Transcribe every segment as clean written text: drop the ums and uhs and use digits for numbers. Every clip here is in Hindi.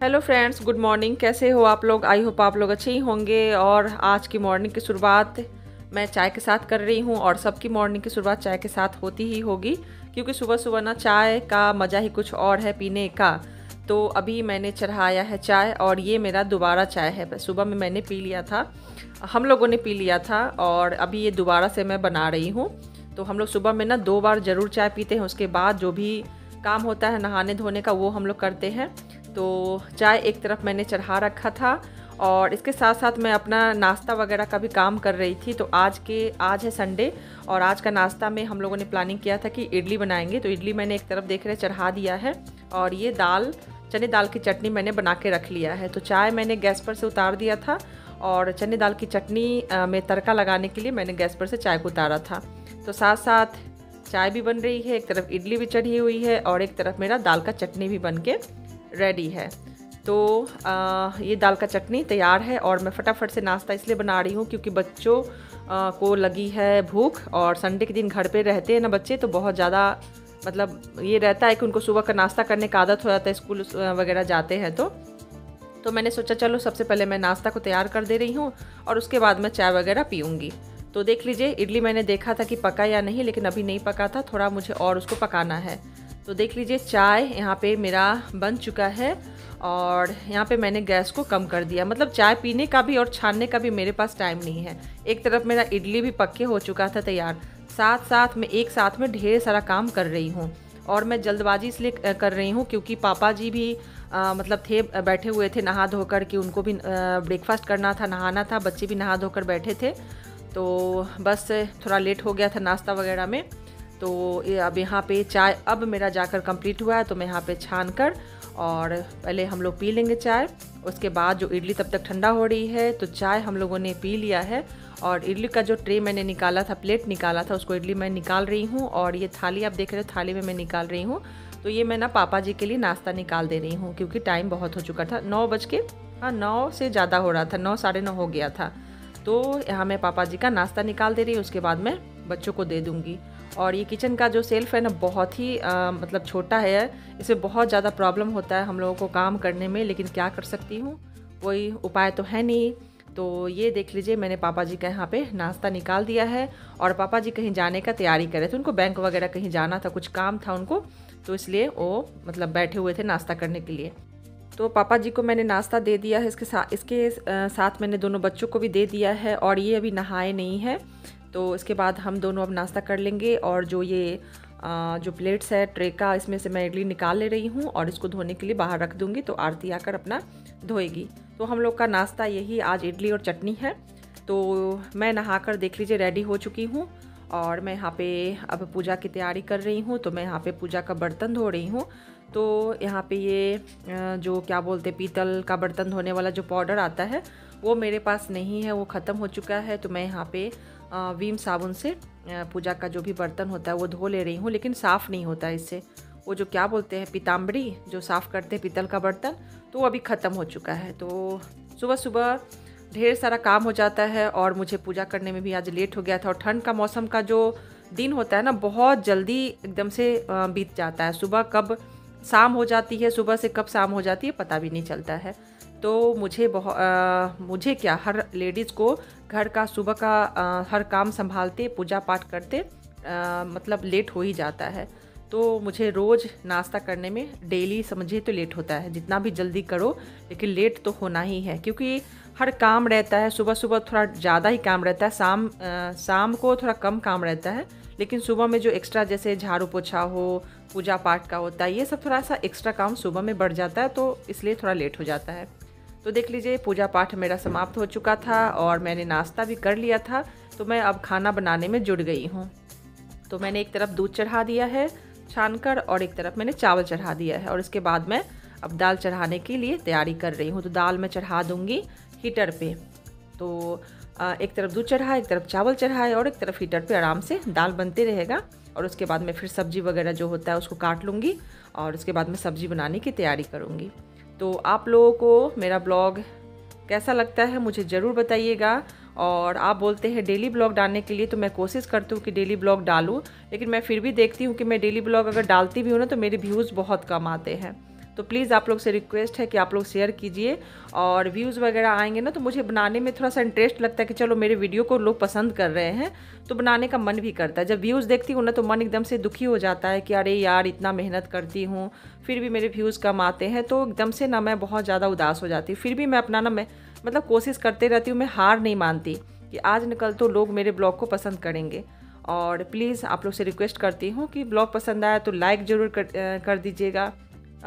Hello friends, good morning. कैसे हो आप लोग? आई होप आप लोग अच्छे ही होंगे। और आज की मॉर्निंग की शुरुआत मैं चाय के साथ कर रही हूँ और सबकी मॉर्निंग की शुरुआत चाय के साथ होती ही होगी, क्योंकि सुबह सुबह ना चाय का मज़ा ही कुछ और है पीने का। तो अभी मैंने चढ़ाया है चाय और ये मेरा दोबारा चाय है। सुबह में मैंने पी लिया था, हम लोगों ने पी लिया था और अभी ये दोबारा से मैं बना रही हूँ। तो हम लोग सुबह में ना 2 बार ज़रूर चाय पीते हैं, उसके बाद जो भी काम होता है नहाने धोने का वो हम लोग करते हैं। तो चाय एक तरफ मैंने चढ़ा रखा था और इसके साथ साथ मैं अपना नाश्ता वगैरह का भी काम कर रही थी। तो आज है संडे और आज का नाश्ता में हम लोगों ने प्लानिंग किया था कि इडली बनाएंगे। तो इडली मैंने एक तरफ देख रहे चढ़ा दिया है और ये चने दाल की चटनी मैंने बना के रख लिया है। तो चाय मैंने गैस पर से उतार दिया था और चने दाल की चटनी में तड़का लगाने के लिए मैंने गैस पर से चाय को उतारा था। तो साथ साथ चाय भी बन रही है, एक तरफ इडली भी चढ़ी हुई है और एक तरफ मेरा दाल का चटनी भी बन के रेडी है। तो ये दाल का चटनी तैयार है और मैं फटाफट से नाश्ता इसलिए बना रही हूँ क्योंकि बच्चों को लगी है भूख। और संडे के दिन घर पे रहते हैं ना बच्चे, तो बहुत ज़्यादा मतलब ये रहता है कि उनको सुबह का नाश्ता करने का आदत हो जाता है, स्कूल वगैरह जाते हैं। तो मैंने सोचा चलो सबसे पहले मैं नाश्ता को तैयार कर दे रही हूँ और उसके बाद मैं चाय वगैरह पीऊँगी। तो देख लीजिए, इडली मैंने देखा था कि पका या नहीं, लेकिन अभी नहीं पका था, थोड़ा मुझे और उसको पकाना है। तो देख लीजिए चाय यहाँ पे मेरा बन चुका है और यहाँ पे मैंने गैस को कम कर दिया। मतलब चाय पीने का भी और छानने का भी मेरे पास टाइम नहीं है। एक तरफ मेरा इडली भी पक्के हो चुका था तैयार, साथ साथ मैं एक साथ में ढेर सारा काम कर रही हूँ। और मैं जल्दबाजी इसलिए कर रही हूँ क्योंकि पापा जी भी मतलब थे बैठे हुए थे नहा धोकर, कि उनको भी ब्रेकफास्ट करना था, नहाना था, बच्चे भी नहा धोकर बैठे थे। तो बस थोड़ा लेट हो गया था नाश्ता वगैरह में। तो अब यहाँ पे चाय अब मेरा जाकर कंप्लीट हुआ है, तो मैं यहाँ पे छान कर और पहले हम लोग पी लेंगे चाय। उसके बाद जो इडली तब तक ठंडा हो रही है, तो चाय हम लोगों ने पी लिया है और इडली का जो ट्रे मैंने निकाला था, प्लेट निकाला था, उसको इडली मैं निकाल रही हूँ। और ये थाली आप देख रहे हो, थाली में मैं निकाल रही हूँ। तो ये मैं ना पापा जी के लिए नाश्ता निकाल दे रही हूँ क्योंकि टाइम बहुत हो चुका था, 9 बज के 9 से ज़्यादा हो रहा था, 9 साढ़े 9 हो गया था। तो यहाँ मैं पापा जी का नाश्ता निकाल दे रही हूँ, उसके बाद मैं बच्चों को दे दूँगी। और ये किचन का जो सेल्फ़ है ना बहुत ही मतलब छोटा है, इसमें बहुत ज़्यादा प्रॉब्लम होता है हम लोगों को काम करने में, लेकिन क्या कर सकती हूँ, कोई उपाय तो है नहीं। तो ये देख लीजिए मैंने पापा जी का यहाँ पे नाश्ता निकाल दिया है और पापा जी कहीं जाने का तैयारी कर रहे थे, उनको बैंक वगैरह कहीं जाना था, कुछ काम था उनको, तो इसलिए वो मतलब बैठे हुए थे नाश्ता करने के लिए। तो पापा जी को मैंने नाश्ता दे दिया है, इसके साथ मैंने दोनों बच्चों को भी दे दिया है और ये अभी नहाए नहीं है। तो इसके बाद हम दोनों अब नाश्ता कर लेंगे। और जो ये जो प्लेट्स है ट्रे का, इसमें से मैं इडली निकाल ले रही हूँ और इसको धोने के लिए बाहर रख दूँगी, तो आरती आकर अपना धोएगी। तो हम लोग का नाश्ता यही आज इडली और चटनी है। तो मैं नहाकर देख लीजिए रेडी हो चुकी हूँ और मैं यहाँ पे अब पूजा की तैयारी कर रही हूँ। तो मैं यहाँ पे पूजा का बर्तन धो रही हूँ। तो यहाँ पे ये जो क्या बोलते पीतल का बर्तन धोने वाला जो पाउडर आता है वो मेरे पास नहीं है, वो ख़त्म हो चुका है। तो मैं यहाँ पे वीम साबुन से पूजा का जो भी बर्तन होता है वो धो ले रही हूँ, लेकिन साफ़ नहीं होता इससे। वो जो क्या बोलते हैं पीताम्बरी जो साफ़ करते हैं पीतल का बर्तन, तो वो अभी ख़त्म हो चुका है। तो सुबह सुबह ढेर सारा काम हो जाता है और मुझे पूजा करने में भी आज लेट हो गया था। और ठंड का मौसम का जो दिन होता है ना, बहुत जल्दी एकदम से बीत जाता है। सुबह कब शाम हो जाती है, सुबह से कब शाम हो जाती है पता भी नहीं चलता है। तो मुझे क्या, हर लेडीज़ को घर का सुबह का हर काम संभालते पूजा पाठ करते मतलब लेट हो ही जाता है। तो मुझे रोज़ नाश्ता करने में डेली समझिए तो लेट होता है, जितना भी जल्दी करो लेकिन लेट तो होना ही है, क्योंकि हर काम रहता है। सुबह सुबह थोड़ा ज़्यादा ही काम रहता है, शाम को थोड़ा कम काम रहता है, लेकिन सुबह में जो एक्स्ट्रा जैसे झाड़ू पोछा हो, पूजा पाठ का होता है, ये सब थोड़ा सा एक्स्ट्रा काम सुबह में बढ़ जाता है, तो इसलिए थोड़ा लेट हो जाता है। तो देख लीजिए पूजा पाठ मेरा समाप्त हो चुका था और मैंने नाश्ता भी कर लिया था। तो मैं अब खाना बनाने में जुड़ गई हूँ। तो मैंने एक तरफ दूध चढ़ा दिया है छानकर और एक तरफ मैंने चावल चढ़ा दिया है और इसके बाद मैं अब दाल चढ़ाने के लिए तैयारी कर रही हूँ। तो दाल मैं चढ़ा दूँगी हीटर पे। तो एक तरफ दूध चढ़ा, एक तरफ चावल चढ़ाए और एक तरफ हीटर पे आराम से दाल बनते रहेगा। और उसके बाद मैं फिर सब्ज़ी वगैरह जो होता है उसको काट लूँगी और उसके बाद मैं सब्ज़ी बनाने की तैयारी करूँगी। तो आप लोगों को मेरा ब्लॉग कैसा लगता है मुझे ज़रूर बताइएगा। और आप बोलते हैं डेली ब्लॉग डालने के लिए, तो मैं कोशिश करती हूँ कि डेली ब्लॉग डालूँ, लेकिन मैं फिर भी देखती हूँ कि मैं डेली ब्लॉग अगर डालती भी हूँ ना तो मेरे व्यूज़ बहुत कम आते हैं। तो प्लीज़ आप लोग से रिक्वेस्ट है कि आप लोग शेयर कीजिए, और व्यूज़ वगैरह आएंगे ना तो मुझे बनाने में थोड़ा सा इंटरेस्ट लगता है कि चलो मेरे वीडियो को लोग पसंद कर रहे हैं, तो बनाने का मन भी करता है। जब व्यूज़ देखती हूँ ना तो मन एकदम से दुखी हो जाता है कि अरे यार इतना मेहनत करती हूँ फिर भी मेरे व्यूज़ कम आते हैं, तो एकदम से ना मैं बहुत ज़्यादा उदास हो जाती हूँ। फिर भी मैं अपना ना मैं मतलब कोशिश करते रहती हूँ, मैं हार नहीं मानती कि आज न कल तो लोग मेरे ब्लॉग को पसंद करेंगे। और प्लीज़ आप लोग से रिक्वेस्ट करती हूँ कि ब्लॉग पसंद आया तो लाइक ज़रूर कर दीजिएगा,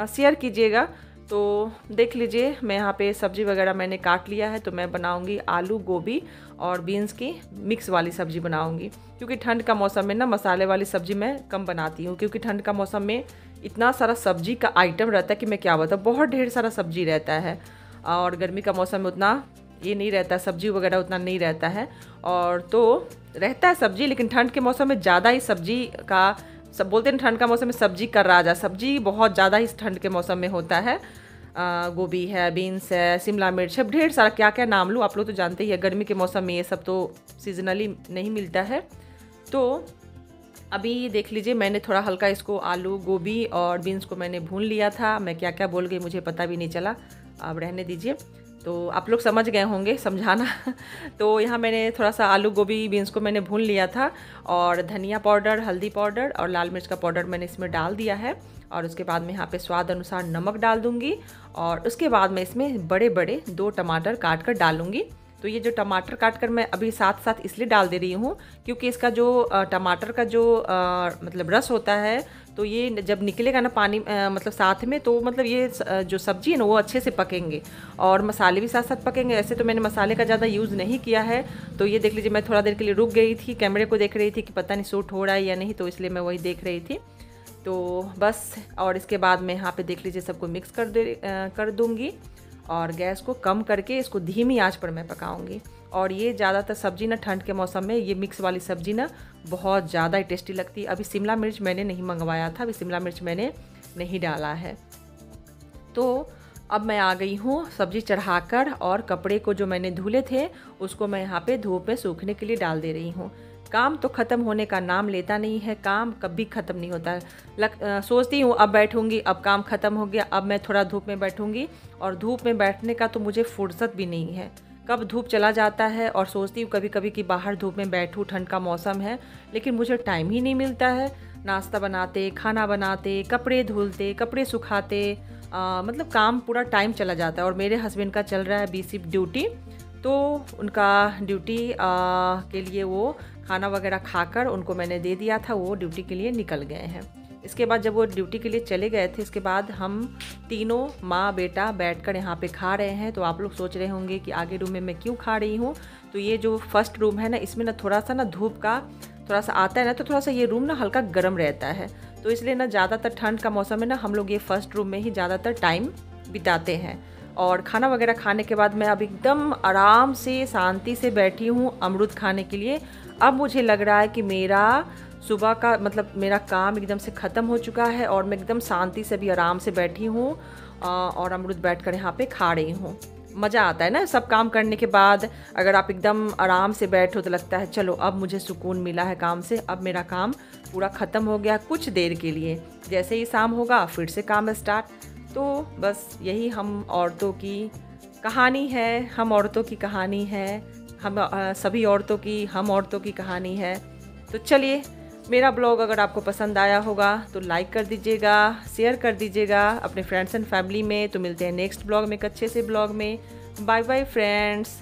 शेयर कीजिएगा। तो देख लीजिए मैं यहाँ पे सब्ज़ी वगैरह मैंने काट लिया है, तो मैं बनाऊँगी आलू गोभी और बीन्स की मिक्स वाली सब्ज़ी बनाऊँगी, क्योंकि ठंड का मौसम में ना मसाले वाली सब्ज़ी मैं कम बनाती हूँ, क्योंकि ठंड का मौसम में इतना सारा सब्ज़ी का आइटम रहता है कि मैं क्या बताऊँ, बहुत ढेर सारा सब्ज़ी रहता है। और गर्मी का मौसम में उतना ये नहीं रहता, सब्जी वगैरह उतना नहीं रहता है, और तो रहता है सब्जी, लेकिन ठंड के मौसम में ज़्यादा ही सब्जी का, सब बोलते हैं ठंड का मौसम में सब्जी का राजा, सब्जी बहुत ज़्यादा ही ठंड के मौसम में होता है। गोभी है, बीन्स है, शिमला मिर्च है, ढेर सारा क्या क्या नाम लूँ, आप लोग तो जानते ही है। गर्मी के मौसम में ये सब तो सीजनली नहीं मिलता है। तो अभी देख लीजिए मैंने थोड़ा हल्का इसको आलू गोभी और बीन्स को मैंने भून लिया था। मैं क्या क्या बोल गई मुझे पता भी नहीं चला, अब रहने दीजिए, तो आप लोग समझ गए होंगे समझाना। तो यहाँ मैंने थोड़ा सा आलू गोभी बीन्स को मैंने भून लिया था, और धनिया पाउडर, हल्दी पाउडर और लाल मिर्च का पाउडर मैंने इसमें डाल दिया है। और उसके बाद मैं यहाँ पे स्वाद अनुसार नमक डाल दूँगी, और उसके बाद मैं इसमें बड़े बड़े 2 टमाटर काट कर डालूँगी। तो ये जो टमाटर काट कर मैं अभी साथ साथ इसलिए डाल दे रही हूँ क्योंकि इसका जो टमाटर का जो मतलब रस होता है, तो ये जब निकलेगा ना पानी मतलब साथ में, तो मतलब ये जो सब्ज़ी है ना वो अच्छे से पकेंगे और मसाले भी साथ साथ पकेंगे। ऐसे तो मैंने मसाले का ज़्यादा यूज़ नहीं किया है। तो ये देख लीजिए मैं थोड़ा देर के लिए रुक गई थी, कैमरे को देख रही थी कि पता नहीं शूट हो रहा है या नहीं, तो इसलिए मैं वही देख रही थी। तो बस, और इसके बाद मैं यहाँ पे देख लीजिए सबको मिक्स कर दूँगी, और गैस को कम करके इसको धीमी आंच पर मैं पकाऊंगी। और ये ज़्यादातर सब्ज़ी ना ठंड के मौसम में ये मिक्स वाली सब्ज़ी ना बहुत ज़्यादा ही टेस्टी लगती है। अभी शिमला मिर्च मैंने नहीं मंगवाया था, अभी शिमला मिर्च मैंने नहीं डाला है। तो अब मैं आ गई हूँ सब्ज़ी चढ़ाकर, और कपड़े को जो मैंने धुले थे उसको मैं यहाँ पे धूप में सूखने के लिए डाल दे रही हूँ। काम तो ख़त्म होने का नाम लेता नहीं है, काम कभी ख़त्म नहीं होता है। सोचती हूँ अब बैठूँगी, अब काम ख़त्म हो गया, अब मैं थोड़ा धूप में बैठूँगी, और धूप में बैठने का तो मुझे फुर्सत भी नहीं है। कब धूप चला जाता है, और सोचती हूँ कभी कभी कि बाहर धूप में बैठूँ, ठंड का मौसम है, लेकिन मुझे टाइम ही नहीं मिलता है। नाश्ता बनाते, खाना बनाते, कपड़े धुलते, कपड़े सुखाते, मतलब काम पूरा टाइम चला जाता है। और मेरे हस्बैंड का चल रहा है बी शिफ्ट ड्यूटी, तो उनका ड्यूटी के लिए वो खाना वगैरह खाकर उनको मैंने दे दिया था, वो ड्यूटी के लिए निकल गए हैं। इसके बाद जब वो ड्यूटी के लिए चले गए थे, इसके बाद हम तीनों माँ बेटा बैठकर यहाँ पे खा रहे हैं। तो आप लोग सोच रहे होंगे कि आगे रूम में मैं क्यों खा रही हूँ। तो ये जो फर्स्ट रूम है ना, इसमें ना थोड़ा सा ना धूप का थोड़ा सा आता है ना, तो थोड़ा सा ये रूम ना हल्का गर्म रहता है। तो इसलिए ना ज़्यादातर ठंड का मौसम में ना हम लोग ये फर्स्ट रूम में ही ज़्यादातर टाइम बिताते हैं। और खाना वगैरह खाने के बाद मैं अब एकदम आराम से शांति से बैठी हूँ अमरूद खाने के लिए। अब मुझे लग रहा है कि मेरा सुबह का मतलब मेरा काम एकदम से ख़त्म हो चुका है, और मैं एकदम शांति से भी आराम से बैठी हूँ और अमरूद बैठकर यहाँ पे खा रही हूँ। मज़ा आता है ना सब काम करने के बाद, अगर आप एकदम आराम से बैठो तो लगता है चलो अब मुझे सुकून मिला है काम से, अब मेरा काम पूरा ख़त्म हो गया कुछ देर के लिए। जैसे ही शाम होगा फिर से काम स्टार्ट। तो बस यही हम औरतों की कहानी है, हम औरतों की कहानी है, हम सभी औरतों की, हम औरतों की कहानी है। तो चलिए, मेरा ब्लॉग अगर आपको पसंद आया होगा तो लाइक कर दीजिएगा, शेयर कर दीजिएगा अपने फ्रेंड्स एंड फैमिली में। तो मिलते हैं नेक्स्ट ब्लॉग में एक अच्छे से ब्लॉग में। Bye bye friends.